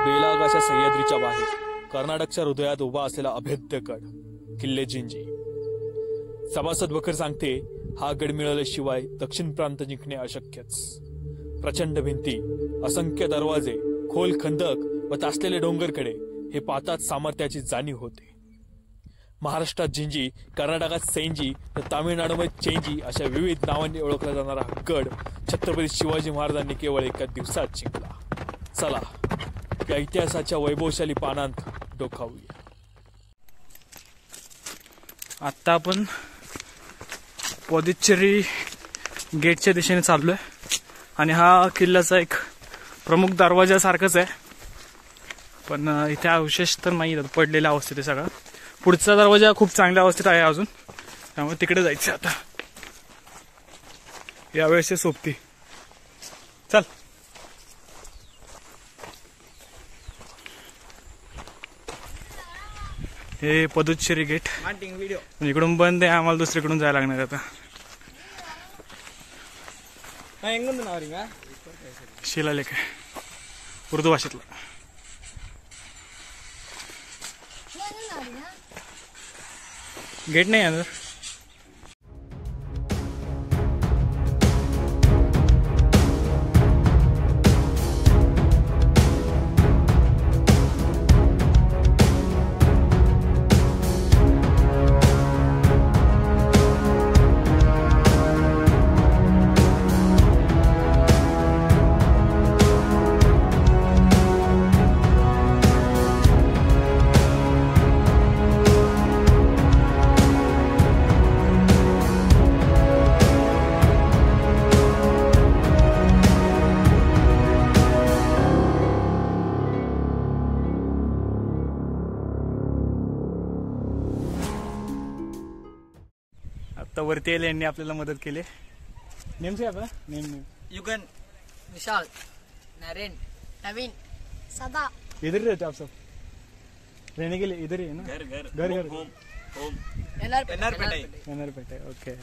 बेलागाच्या सह्याद्रीच्या बाहेर कर्नाटकच्या हृदयात उभा असलेला अभेद्य गड किल्ले जिंजी। सभासद बखर सांगते, हा गड मिळाल्याशिवाय दक्षिण प्रांत जिंकणे अशक्यच। प्रचंड भिंती, असंख्य दरवाजे, खोल खंदक व तासलेले डोंगरकडे हे पाहताच सामर्थ्याची जाणीव होते। महाराष्ट्रात जिंजी, कर्नाटकात सेंजी तर तामिळनाडूमध्ये चेंजी अशा विविध नावांनी ओळखला जाणारा गड छत्रपती शिवाजी महाराजांनी केवळ एका दिवसात जिंकला। चला या इतिहासाच्या वैभवशाली पानांत डोकावूया। आता आपण पदुच्चेरी गेटच्या दिशेने चाललोय आणि हा किल्ल्याचा एक प्रमुख दरवाजा सारखाच आहे, पण इथे अवशेष तर नाही पडलेल्या अवस्थेत आहे सगळा। पुढचा दरवाजा खूप चांगल्या अवस्थेत आहे अजून, त्यामुळे तिकडे जायचं आता। यावेळेस सोबती चल। हे पदुच्चेरी गेट इकडून बंद आहे, आम्हाला दुसरीकडून जायला लागणार आता। शिलालेख आहे उर्दू भाषेतला। गेट नाही अंदर। आता वरती आले यांनी आपल्याला मदत केली। नेम से आपला नेम युगन, विशाल, नरेन, नवीन, सदा। इधर ही रहते आप सब? रहने के लिए इधर ही है ना? घर घर घर घर होम होम एनआरपेटे ओके।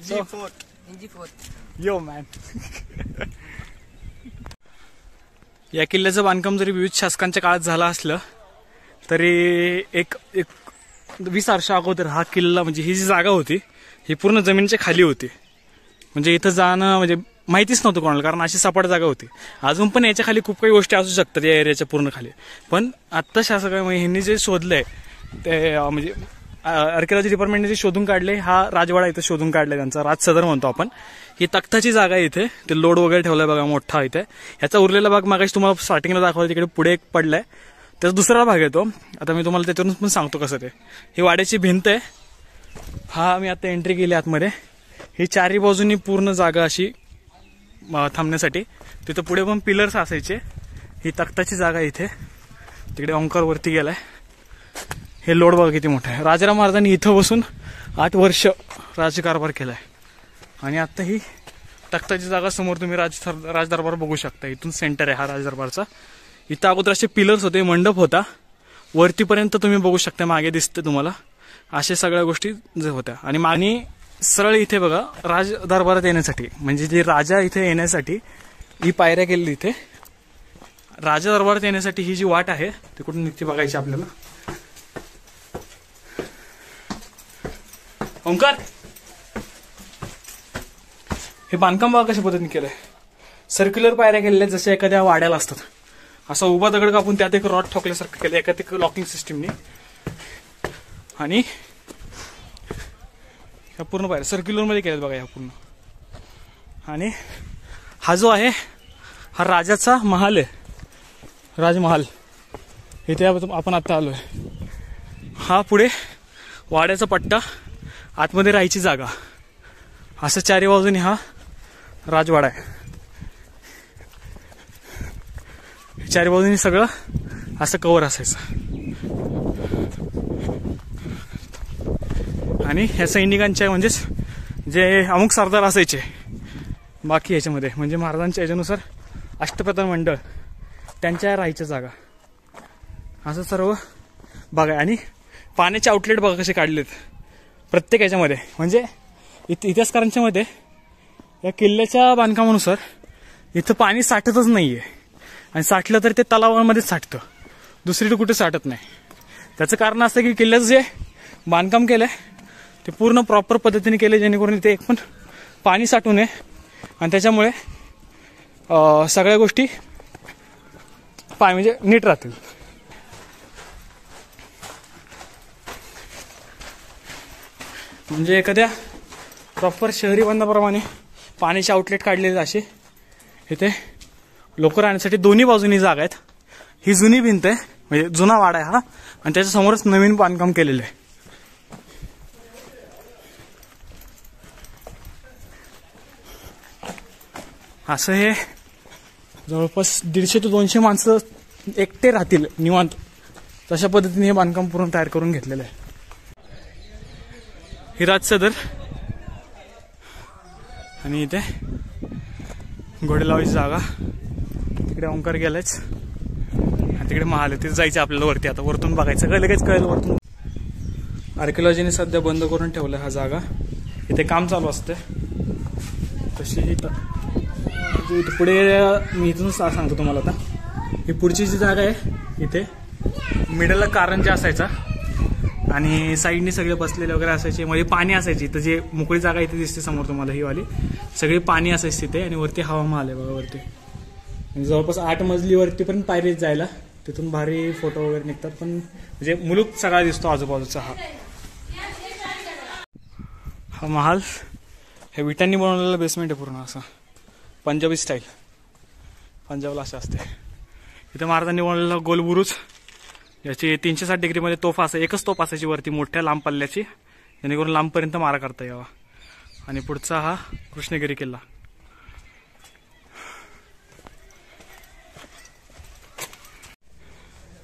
जिंजी फोर्ट यो मॅन। या किल्ल्याचं बांधकाम जरी विविध शासकांच्या काळात झालं असलं तरी एक 20 वर्ष अगोदर हा किल्ला म्हणजे ही जी जागा होती ही पूर्ण जमिनीच्या खाली होती। म्हणजे इथं जाणं म्हणजे माहितीच नव्हतं कोणाला, कारण अशी सपाट जागा होती। अजून पण याच्या खाली खूप काही गोष्टी असू शकतात या एरियाच्या पूर्ण खाली, पण आत्ता शासकाने ह्यांनी जे शोधलंय ते म्हणजे आर्किओलॉजी डिपार्टमेंटने जे शोधून काढले, हा राजवाडा इथं शोधून काढलाय त्यांचा, राजसदर म्हणतो आपण। ही तख्ताची जागा आहे, इथे ते लोड वगैरे ठेवलाय बघा मोठा इथे। याचा उरलेला भाग मागाशी तुम्हाला स्टार्टिंगला दाखवला, तिकडे पुढे एक पडलाय, त्याचा दुसरा भाग येतो। आता मी तुम्हाला त्याच्यावरून पण सांगतो कसं ते। ही वाड्याची भिंत आहे, हा मी आता एंट्री केली आतमध्ये। ही चारी बाजूनी पूर्ण जागा अशी थांबण्यासाठी, तिथं पुढे पण पिलर्स असायचे। ही तख्ताची जागा इथे, तिकडे ओंकार वरती गेलाय। हे लोड बघा किती मोठं आहे। राजाराम महाराजांनी इथं बसून 8 वर्ष राजकारभार केलाय आणि आता ही तख्ताची जागा समोर तुम्ही राजदरबार बघू शकता। इथून सेंटर आहे हा राजदरबारचा। इथं अगोदर असे पिलर्स होते, मंडप होता, वरतीपर्यंत तुम्ही बघू शकता, मागे दिसते तुम्हाला अशा सगळ्या गोष्टी जे होत्या। आणि मागणी सरळ इथे बघा राज दरबारात येण्यासाठी, म्हणजे जे राजा इथे येण्यासाठी ही पायऱ्या केलेली, इथे राजा दरबारात येण्यासाठी ही जी वाट आहे ती कुठून निघते बघायची आपल्याला। ओंकार, हे बांधकाम बघा कशा पद्धतीने केलंय। सर्क्युलर पायऱ्या केलेल्या जसे एखाद्या वाड्याला असतात, असा उभा दगड कापून त्यात एक रॉड ठोकल्यासारखं केलं एका ते लॉकिंग सिस्टीमने। आणि ह्या पूर्ण पायऱ्या सर्क्युलर मध्ये केल्यात बघा ह्या पूर्ण। आणि हा जो आहे हा राजाचा महाल आहे, राजमहाल। इथे आपण आता आलोय। हा पुढे वाड्याचा पट्टा, आतमध्ये राहायची जागा, असं चारी बाजूनी हा राजवाडा आहे। चारी बाजूनी सगळं असं कव्हर असायचं। आणि ह्या सैनिकांच्या म्हणजेच जे अमुक सरदार असायचे बाकी ह्याच्यामध्ये, म्हणजे महाराजांच्या ह्याच्यानुसार अष्टप्रधान मंडळ, त्यांच्या राहायच्या जागा, असं सर्व बघा। आणि पाण्याचे आउटलेट बघा कसे काढलेत प्रत्येक ह्याच्यामध्ये। म्हणजे इतिहासकारांच्या मध्ये या किल्ल्याच्या बांधकामानुसार इथं पाणी साठतच नाहीये आणि साठलं तर ते तलावांमध्येच साठतं, दुसरीकडे कुठे साठत नाही. त्याचं कारण असं की किल्ल्याचं जे बांधकाम केलंय ते पूर्ण प्रॉपर पद्धतीने केले, जेणेकरून ते एक पण पाणी साठू नये आणि त्याच्यामुळे सगळ्या गोष्टी म्हणजे नीट राहतील. म्हणजे एखाद्या प्रॉपर शहरी बांधकामाप्रमाणे पाण्याचे आउटलेट काढलेले असे इथे लोक राहण्यासाठी दोन्ही बाजूनी जागा आहेत. ही जुनी भिंत आहे, म्हणजे जुना वाडा आहे हा, आणि त्याच्या समोरच नवीन बांधकाम केलेलं आहे. असं हे जवळपास 150 ते 200 माणसं एकटे राहतील निवांत, तशा पद्धतीने हे बांधकाम पूर्ण तयार करून घेतलेलं आहे. ही राजसदर आणि इथे घोडे लावायची जागा, तिकडे ओंकार गेलायच आणि तिकडे महाल आहे, तिथे जायचं आपल्याला वरती. आता वरतून बघायचं काय लगेच कळेल वरतून. आर्किओलॉजीने सध्या बंद करून ठेवलं हा जागा, इथे काम चालू असते. तशी पुढे मी इथून सांगतो तुम्हाला. आता ही पुढची जी जागा आहे इथे मिडलला कारंजा असायचा आणि साईडने सगळे बसलेले वगैरे असायचे, म्हणजे पाणी असायची. तर जे मोकळी जागा इथे दिसते समोर तुम्हाला ही वाली, सगळी पाणी असायची तिथे. आणि वरती हवा महाल आहे बघा वरती, म्हणजे जवळपास 8 मजलीवरती पण पायरीत जायला, तिथून भारी फोटो वगैरे निघतात. पण म्हणजे मुलूक सगळा दिसतो आजूबाजूचा. हा महाल हे विटांनी बनवलेला बेसमेंट आहे पूर्ण, असं पंजाबी स्टाईल, पंजाबला असं असते. इथे महाराजांनी बनवलेला गोल बुरुज, याची 360 डिग्रीमध्ये तोफ असं, एकच तोफ असायची वरती मोठ्या लांब पल्ल्याची, जेणेकरून लांबपर्यंत मारा करता यावा. आणि पुढचा हा कृष्णगिरी किल्ला.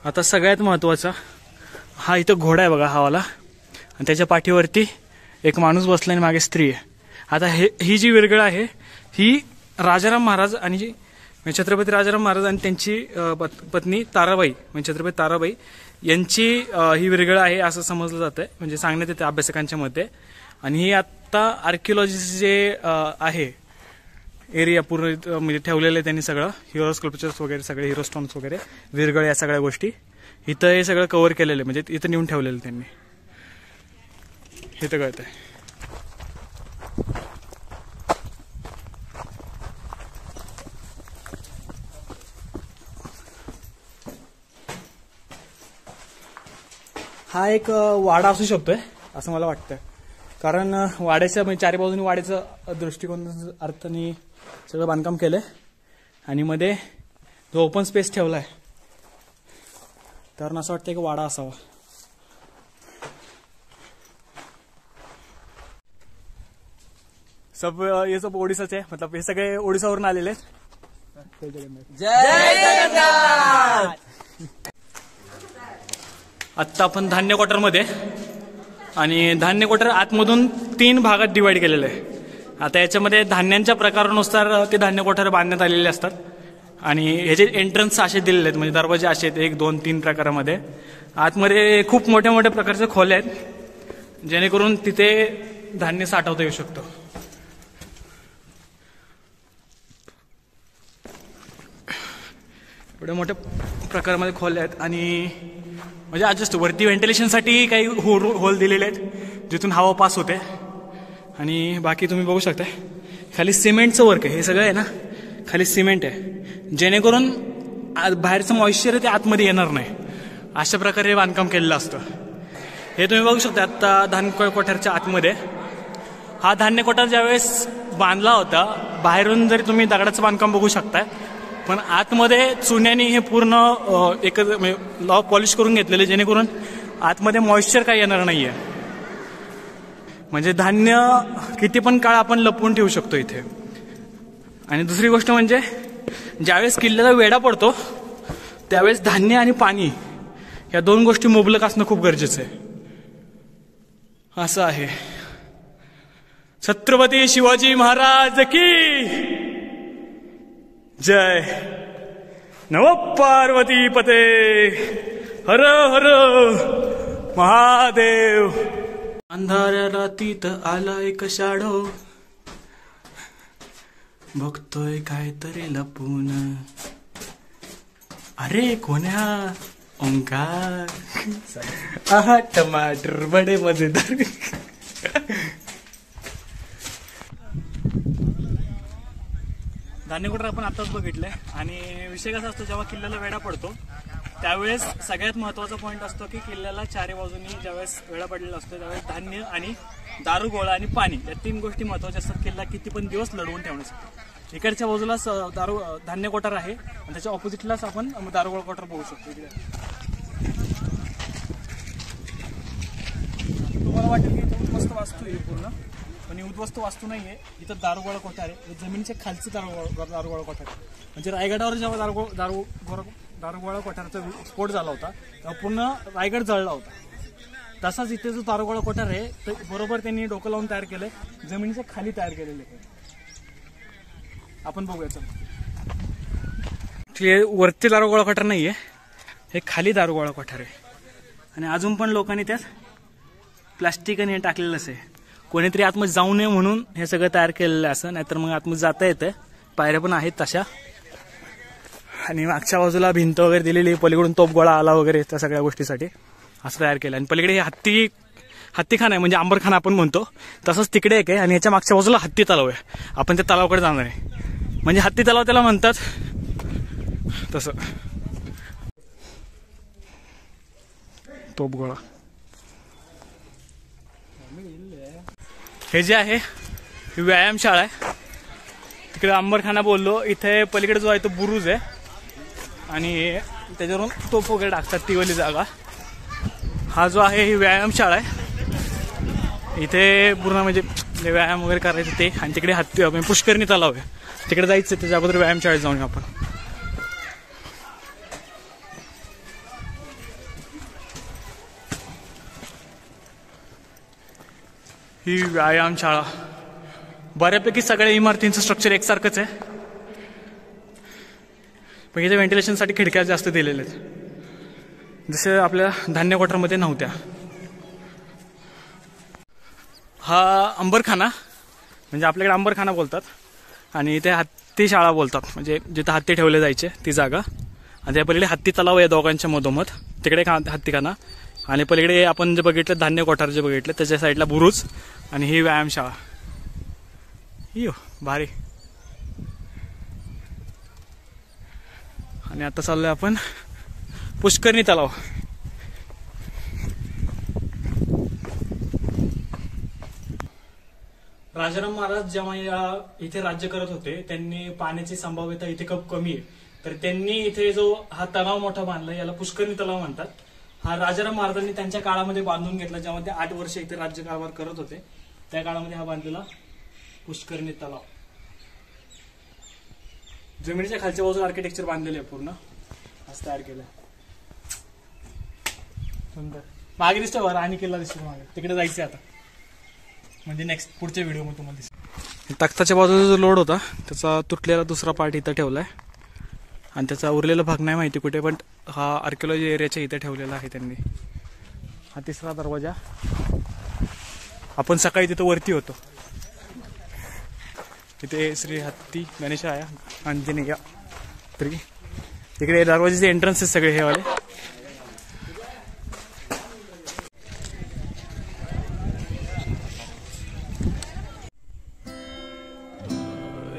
आता सगळ्यात महत्वाचा हा इथं घोडा आहे बघा हा वाला, आणि त्याच्या पाठीवरती एक माणूस बसला आणि मागे स्त्री आहे. आता ही जी विरगळ आहे ही राजाराम महाराज आणि छत्रपती राजाराम महाराज आणि त्यांची पत्नी ताराबाई, म्हणजे छत्रपती ताराबाई यांची ही विरगळ आहे असं समजलं जातं, म्हणजे सांगण्यात येते अभ्यासकांच्या मते. आणि ही आत्ता आर्किओलॉजी जे आहे एरिया पूर्ण म्हणजे ठेवलेलं आहे त्यांनी सगळं, हिरो स्कल्पचर्स वगैरे सगळे, हिरो स्टोन्स वगैरे, विरगळ या सगळ्या गोष्टी इथं हे सगळं कव्हर केलेलं आहे, म्हणजे इथं नेऊन ठेवलेलं त्यांनी. इथं कळतंय. हा एक वाडा असू शकतोय असं मला वाटतं, कारण वाड्याच्या म्हणजे चारी बाजूनी वाड्याचं दृष्टिकोन अर्थाने सगळं बांधकाम केलंय आणि मध्ये जो ओपन स्पेस ठेवलाय कारण असं वाटतं की वाडा असावा. सब ये सब ओडिसाचे, मतलब हे सगळे ओडिसावरून आलेले आहेत. जय जगन्नाथ. आत्ता आपण धान्य क्वार्टरमध्ये, आणि धान्य क्वार्टर आतमधून 3 भागात डिवाइड केलेलं आहे. आता याच्यामध्ये धान्यांच्या प्रकारानुसार ते धान्य क्वार्टर बांधण्यात आलेले असतात आणि ह्याचे एंट्रन्स असे दिलेले आहेत, म्हणजे दरवाजे असे आहेत 1, 2, 3 प्रकारामध्ये. आतमध्ये खूप मोठ्या मोठ्या प्रकारचे खोल्या आहेत जेणेकरून तिथे धान्य साठवता येऊ शकतं. एवढ्या मोठ्या प्रकारामध्ये खोल्या आहेत आणि म्हणजे अजस्ट वरती व्हेंटिलेशनसाठी काही होल दिलेले आहेत जिथून हवा पास होते. आणि बाकी तुम्ही बघू शकता खाली सिमेंटचं वर्क आहे, हे सगळं आहे ना खाली सिमेंट आहे, जेणेकरून बाहेरचं मॉइश्चर ते आतमध्ये येणार नाही, अशा प्रकारे बांधकाम केलेलं असतं. हे तुम्ही बघू शकता आता धान्य कोठारच्या आतमध्ये. हा धान्य कोठार ज्यावेळेस बांधला होता बाहेरून जरी तुम्ही दगडाचं बांधकाम बघू शकताय, पण आतमध्ये चुन्याने हे पूर्ण एकच लॉ पॉलिश करून घेतलेले, जेणेकरून आतमध्ये मॉइश्चर काही येणार नाहीये. म्हणजे धान्य किती पण काळ आपण लपवून ठेवू शकतो इथे. आणि दुसरी गोष्ट म्हणजे ज्यावेळेस किल्ल्याला वेढा पडतो त्यावेळेस धान्य आणि पाणी या 2 गोष्टी मुबलक असणं खूप गरजेचं आहे. असं आहे. छत्रपती शिवाजी महाराज की जय. नमो पार्वती पते हर हर महादेव. अंधाऱ्या रातीत आला एक शाडो, बघतोय काहीतरी लपून, अरे कोण्या ओंकार आहा टमाटर बडे मजेदार. धान्य कोठार आपण आताच बघितलंय. आणि विषय कसा असतो, जेव्हा किल्ल्याला वेढा पडतो त्यावेळेस सगळ्यात महत्वाचा पॉईंट असतो की किल्ल्याला चारी बाजूनी ज्यावेळेस वेढा पडलेला असतो त्यावेळेस धान्य आणि दारू गोळा आणि पाणी या 3 गोष्टी महत्वाच्या असतात किल्ला किती पण दिवस लढवून ठेवण्यासाठी. इकडच्या बाजूला धान्य कोठार आहे आणि त्याच्या ऑपोजिटलाच आपण दारुगोळा कोठार बघू शकतो. इकडे तुम्हाला वाटेल की इथं उद्ध्वस्त वास्तू आहे पूर्ण, पण ही उद्ध्वस्त वास्तू नाहीये. इथं दारुगोळा कोठार आहे, जमिनीच्या खालचं दारुगोळा कोठार आहे. म्हणजे रायगडावर जेव्हा दारुगोळा कोठारचा स्फोट झाला होता तेव्हा पूर्ण रायगड जळला होता. तसाच इथे जो दारुगोळा कोठार आहे तर बरोबर त्यांनी डोकं लावून तयार केलंय, जमिनीच्या खाली तयार केलेले आहे. आपण बघूया. वरती दारुगोळा कोठार नाहीये, हे खाली दारुगोळा कोठार आहे. आणि अजून पण लोकांनी त्यात प्लास्टिक आणि हे टाकलेलंच आहे. कोणीतरी आतमध्ये जाऊ नये म्हणून हे सगळं तयार केलेलं आहे असं, नाहीतर मग आतमध्ये जाता येतं. पायऱ्या पण आहेत तशा. आणि मागच्या बाजूला भिंत वगैरे दिलेली, पलीकडून तोफगोळा आला वगैरे त्या सगळ्या गोष्टीसाठी असं तयार केलं. आणि पलीकडे हत्तीखाना आहे, म्हणजे अंबरखाना आपण म्हणतो तसंच तिकडे एक आहे. आणि याच्या मागच्या बाजूला हत्ती तलाव आहे. आपण त्या तलावाकडे जाणार आहे, म्हणजे हत्ती तलाव त्याला म्हणतात तसं. तोफगोळा हे जे आहे ही व्यायामशाळा आहे. तिकडे अंबरखाना बोललो, इथे पलीकडे जो आहे तो बुरुज आहे आणि त्याच्यावरून तोफ वगैरे टाकतात ती वाली जागा. हा जो आहे ही व्यायामशाळा आहे. इथे पूर्ण म्हणजे व्यायाम वगैरे करायचं ते. आणि तिकडे हत्ती म्हणजे पुष्करणी तलाव आहे, तिकडे जायचं. त्याच्या अगोदर व्यायामशाळेत जाऊन आपण. ही व्यायामशाळा बऱ्यापैकी सगळ्या इमारतींचं स्ट्रक्चर एकसारखंच आहे, पण इथे व्हेंटिलेशनसाठी खिडक्या जास्त दिलेल्या आहेत, जसे आपल्या धान्य कोठारमध्ये नव्हत्या. हा अंबरखाना म्हणजे आपल्याकडे अंबरखाना बोलतात आणि इथे हत्ती शाळा बोलतात, म्हणजे जिथे हत्ती ठेवले जायचे ती जागा. आणि त्या पलीकडे हत्ती तलाव आहे दोघांच्या मधोमध, तिकडे एक हत्तीखाना. आणि पलीकडे आपण जे बघितलं धान्य कोठार जे बघितलं त्याच्या साईडला बुरुज आणि ही व्यायामशाळा. यो भारी. आणि आता चाललोय आपण पुष्करणी तलाव. राजाराम महाराज जेव्हा इथे राज्य करत होते त्यांनी पाण्याची संभाव्यता इथे खूप कमी आहे, तर त्यांनी इथे जो हा तलाव मोठा बांधला याला पुष्करणी तलाव म्हणतात. हा राजाराम महाराजांनी त्यांच्या काळामध्ये बांधून घेतला, जेव्हा ते 8 वर्ष इथे राज्यकारभार करत होते त्या काळामध्ये हा बांधलेला पुष्करणी तलाव. जमिनीच्या खालच्या बाजूला आर्किटेक्चर बांधलेले आहे पूर्ण असं तयार केलंय. सुंदर. मागे दिसतो बरं आणि किल्ला दिसतो मागे, तिकडे जायचं आता, म्हणजे नेक्स्ट पुढच्या व्हिडिओ मध्ये तुम्हाला दिसेल. तख्ताच्या बाजूला जो लोड होता त्याचा तुटलेला दुसरा पार्ट इथं ठेवलाय आणि त्याचा उरलेला भाग नाही माहिती कुठे, पण हा आर्किओलॉजी एरियाच्या इथे ठेवलेला आहे त्यांनी. हा तिसरा दरवाजा. आपण सकाळी तिथं वरती होतो, तिथे श्री हत्ती गणेश आहे आंजनेय तरी. तिकडे दरवाजेचे एंट्रन्सेस सगळे हे वाले.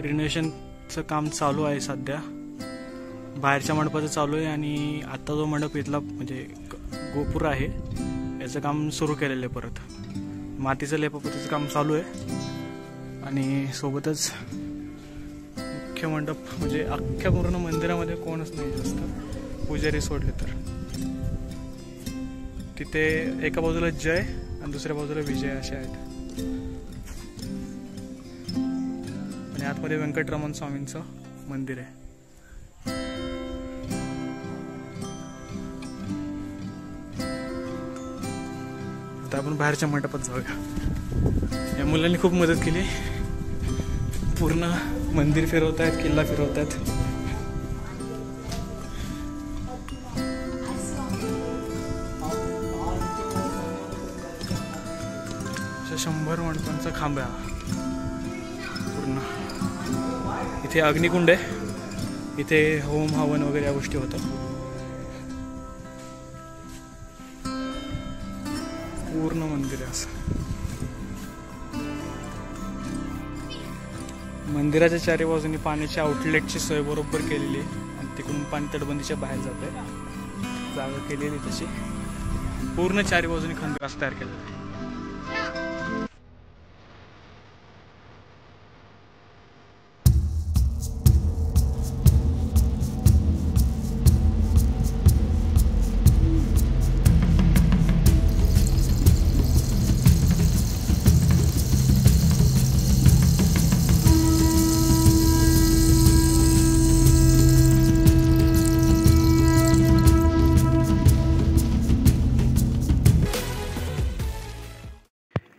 रिनोव्हेशनचं काम चालू आहे सध्या. बाहेरच्या मंडपाचं चालू आहे आणि आता जो मंडप इथला म्हणजे गोपुर आहे याचं काम सुरू केलेलं आहे. परत मातीचं लेपापोतीचं काम चालू आहे आणि सोबतच मुख्य मंडप म्हणजे अख्ख्या पूर्ण मंदिरामध्ये कोणच नाही जास्त, पुजारी सोडले तर. तिथे एका बाजूला जय आणि दुसऱ्या बाजूला विजय असे आहेत. आणि आतमध्ये व्यंकटरमण स्वामींचं मंदिर आहे. आता आपण बाहेरच्या मंडपात जाऊया. या मुलांनी खूप मदत केली, पूर्ण मंदिर फिरवतायत, किल्ला फिरवतायत. 100 मंडपांचा खांबा पूर्ण. इथे अग्निकुंड आहे, इथे होम हवन वगैरे या गोष्टी होतात. पूर्ण मंदिर आहे असं. मंदिराच्या चारी बाजूनी पाण्याच्या आउटलेटची सोय बरोबर केलेली आहे आणि तिकडून पाणी तटबंदीच्या बाहेर जात आहे. जागा केलेली तशी पूर्ण चारी बाजूनी खंड रस्ता तयार केलेला आहे.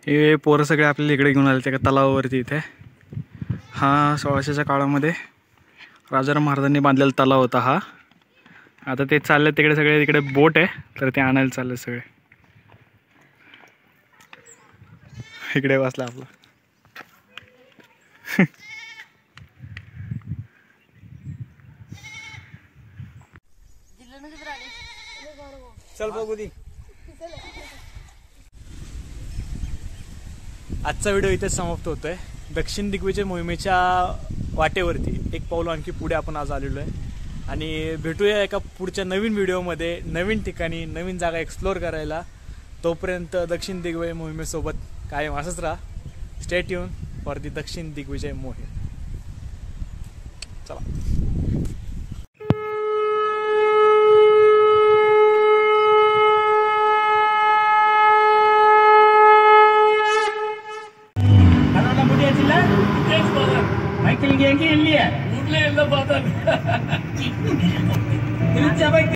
हे पोरं सगळे आपल्याला इकडे घेऊन आले त्या तलावावरती. इथे हा 1600च्या काळामध्ये राजाराम महाराजांनी बांधलेला तलाव होता हा. आता ते चालले तिकडे सगळे, तिकडे बोट आहे तर ते आणायला चालले सगळे. इकडे बसला आपला. चल बघू दी. आजचा व्हिडिओ इथेच समाप्त होतोय. दक्षिण दिग्विजय मोहिमेच्या वाटेवरती एक पाऊल आणखी पुढे आपण आज आलेलो आहे आणि भेटूया एका पुढच्या नवीन व्हिडिओमध्ये, नवीन ठिकाणी, नवीन जागा एक्सप्लोअर करायला. तोपर्यंत दक्षिण दिग्विजय मोहिमेसोबत कायम असंच राहा. स्टे ट्यून फॉर दी दक्षिण दिग्विजय मोहीम. चला.